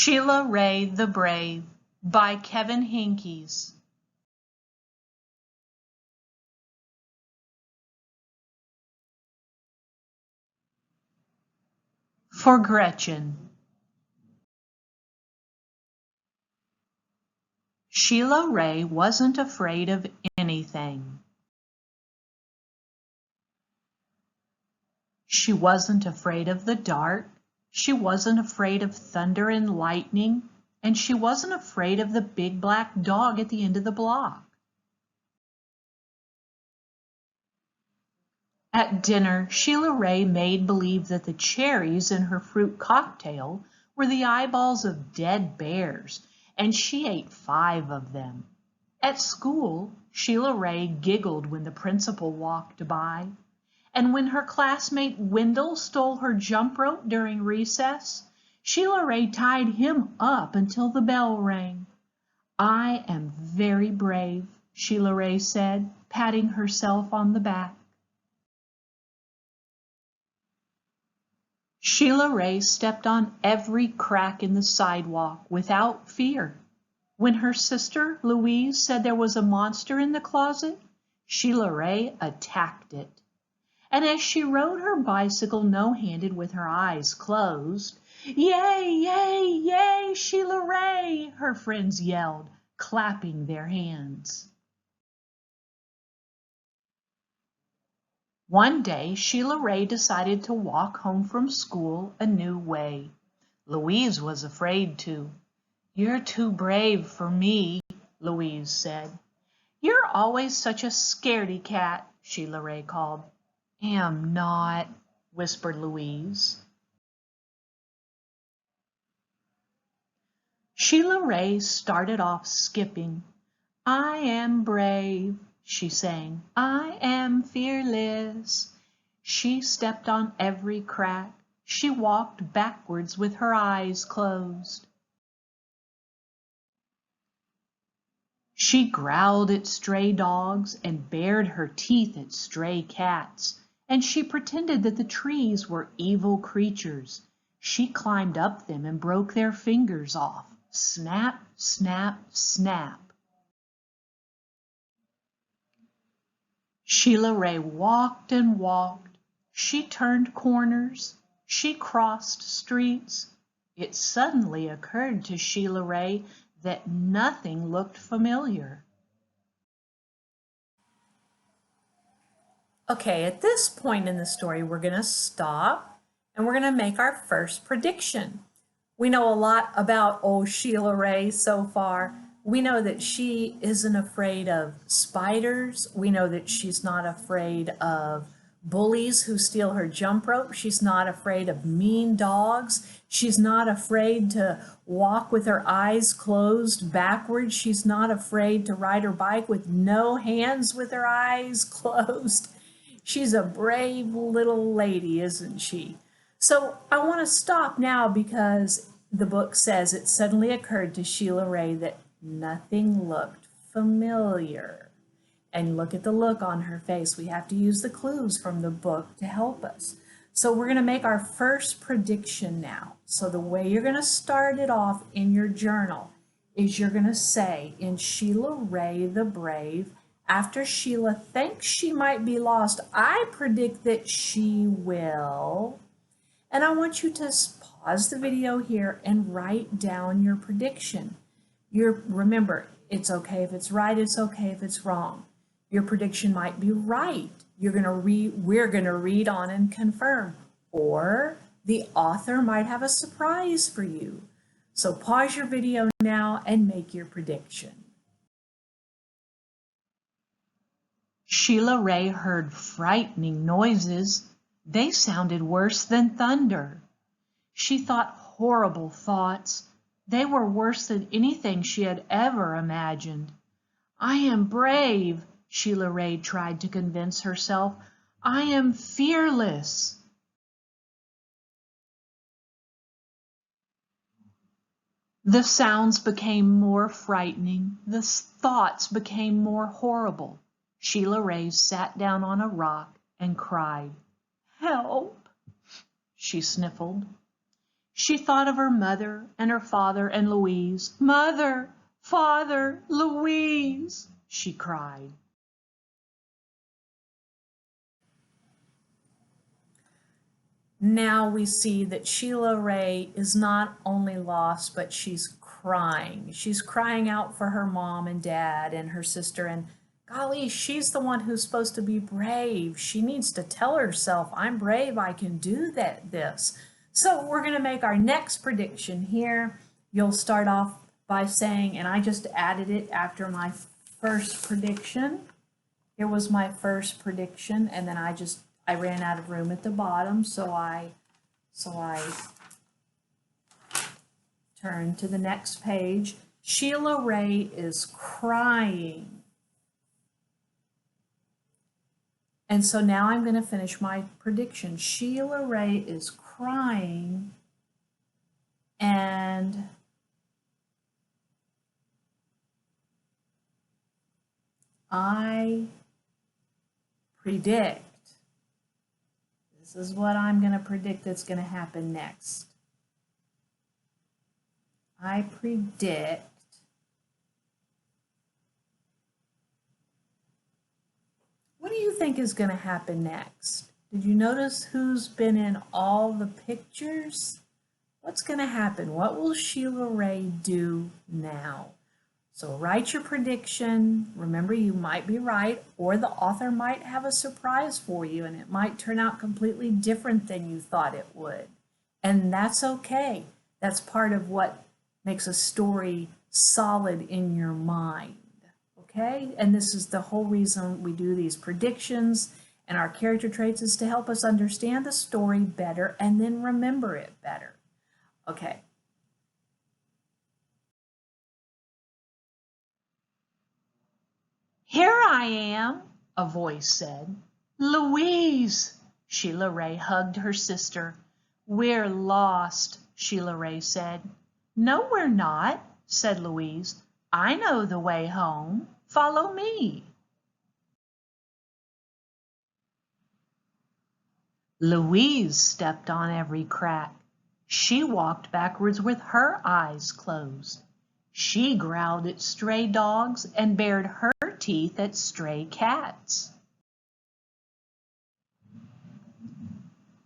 Sheila Rae the Brave by Kevin Hinkes. For Gretchen. Sheila Rae wasn't afraid of anything. She wasn't afraid of the dark. She wasn't afraid of thunder and lightning, and she wasn't afraid of the big black dog at the end of the block. At dinner, Sheila Rae made believe that the cherries in her fruit cocktail were the eyeballs of dead bears, and she ate 5 of them. At school, Sheila Rae giggled when the principal walked by. And when her classmate Wendell stole her jump rope during recess, Sheila Rae tied him up until the bell rang. "I am very brave," Sheila Rae said, patting herself on the back. Sheila Rae stepped on every crack in the sidewalk without fear. When her sister Louise said there was a monster in the closet, Sheila Rae attacked it. And as she rode her bicycle no-handed with her eyes closed, "Yay, yay, yay, Sheila Rae!" her friends yelled, clapping their hands. One day, Sheila Rae decided to walk home from school a new way. Louise was afraid to. "You're too brave for me," Louise said. "You're always such a scaredy cat," Sheila Rae called. "Am not," whispered Louise. Sheila Rae started off skipping. "I am brave," she sang. "I am fearless." She stepped on every crack. She walked backwards with her eyes closed. She growled at stray dogs and bared her teeth at stray cats. And she pretended that the trees were evil creatures. She climbed up them and broke their fingers off. Snap, snap, snap. Sheila Rae walked and walked. She turned corners. She crossed streets. It suddenly occurred to Sheila Rae that nothing looked familiar. Okay, at this point in the story, we're going to stop and we're going to make our first prediction. We know a lot about old Sheila Rae so far. We know that she isn't afraid of spiders. We know that she's not afraid of bullies who steal her jump rope. She's not afraid of mean dogs. She's not afraid to walk with her eyes closed backwards. She's not afraid to ride her bike with no hands with her eyes closed. She's a brave little lady, isn't she? So I want to stop now because the book says it suddenly occurred to Sheila Rae that nothing looked familiar. And look at the look on her face. We have to use the clues from the book to help us. So we're going to make our first prediction now. So the way you're going to start it off in your journal is you're going to say, in Sheila Rae the Brave, after Sheila thinks she might be lost, I predict that she will. And I want you to pause the video here and write down your prediction. Remember, it's okay if it's right, it's okay if it's wrong. Your prediction might be right. We're going to read on and confirm. Or the author might have a surprise for you. So pause your video now and make your prediction. Sheila Rae heard frightening noises. They sounded worse than thunder. She thought horrible thoughts. They were worse than anything she had ever imagined. "I am brave," Sheila Rae tried to convince herself. "I am fearless." The sounds became more frightening. The thoughts became more horrible. Sheila Rae sat down on a rock and cried. "Help," she sniffled. She thought of her mother and her father and Louise. "Mother, Father, Louise," she cried. Now we see that Sheila Rae is not only lost, but she's crying. She's crying out for her mom and dad and her sister, and golly, she's the one who's supposed to be brave. She needs to tell herself, "I'm brave, I can do this." So we're going to make our next prediction here. You'll start off by saying, and I just added it after my first prediction. Here was my first prediction, and then I ran out of room at the bottom, so I turned to the next page. Sheila Rae is crying. And so now I'm going to finish my prediction. Sheila Rae is crying, and I predict, this is what I'm going to predict that's going to happen next. I predict what do you think is going to happen next? Did you notice who's been in all the pictures? What's going to happen? What will Sheila Rae do now? So write your prediction. Remember, you might be right, or the author might have a surprise for you, and it might turn out completely different than you thought it would. And that's okay. That's part of what makes a story solid in your mind. Okay? And this is the whole reason we do these predictions and our character traits, is to help us understand the story better and then remember it better. Okay. "Here I am," a voice said. "Louise!" Sheila Rae hugged her sister. "We're lost," Sheila Rae said. "No, we're not," said Louise. "I know the way home. Follow me." Louise stepped on every crack. She walked backwards with her eyes closed. She growled at stray dogs and bared her teeth at stray cats.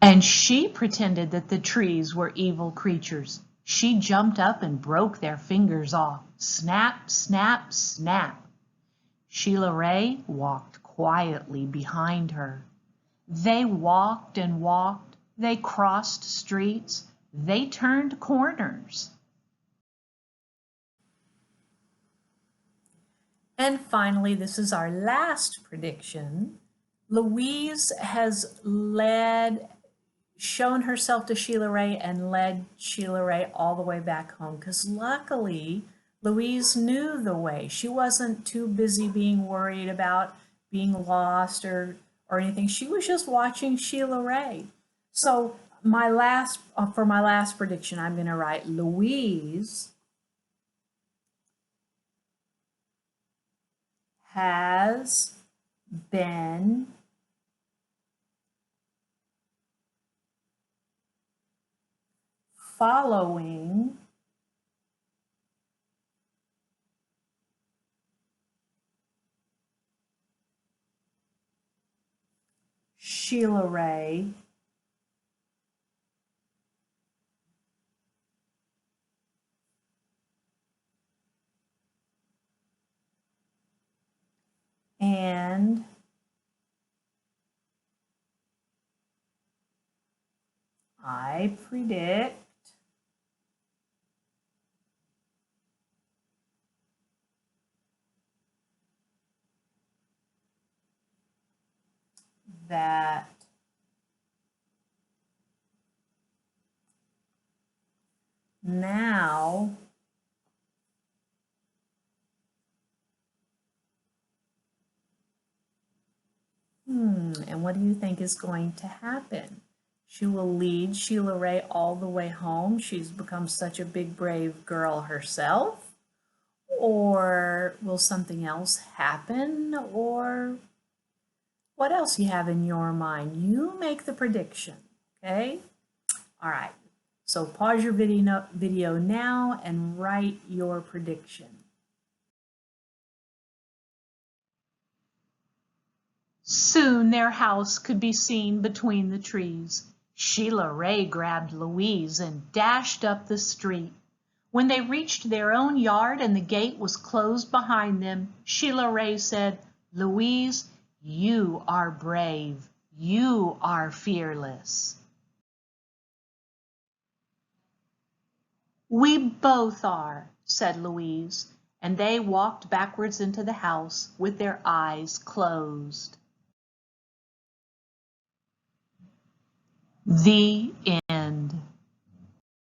And she pretended that the trees were evil creatures. She jumped up and broke their fingers off. Snap, snap, snap. Sheila Rae walked quietly behind her. They walked and walked. They crossed streets. They turned corners. And finally, this is our last prediction. Louise has shown herself to Sheila Rae and led Sheila Rae all the way back home, because luckily Louise knew the way. She wasn't too busy being worried about being lost or anything. She was just watching Sheila Rae. So for my last prediction, I'm going to write Louise has been following Sheila Rae and I predict that now and what do you think is going to happen? She will lead Sheila Rae all the way home. She's become such a big, brave girl herself. Or will something else happen? Or what else you have in your mind? You make the prediction, okay? All right. So pause your video now and write your prediction. Soon their house could be seen between the trees. Sheila Rae grabbed Louise and dashed up the street. When they reached their own yard and the gate was closed behind them, Sheila Rae said, "Louise, you are brave. You are fearless." "We both are," said Louise, and they walked backwards into the house with their eyes closed. The end.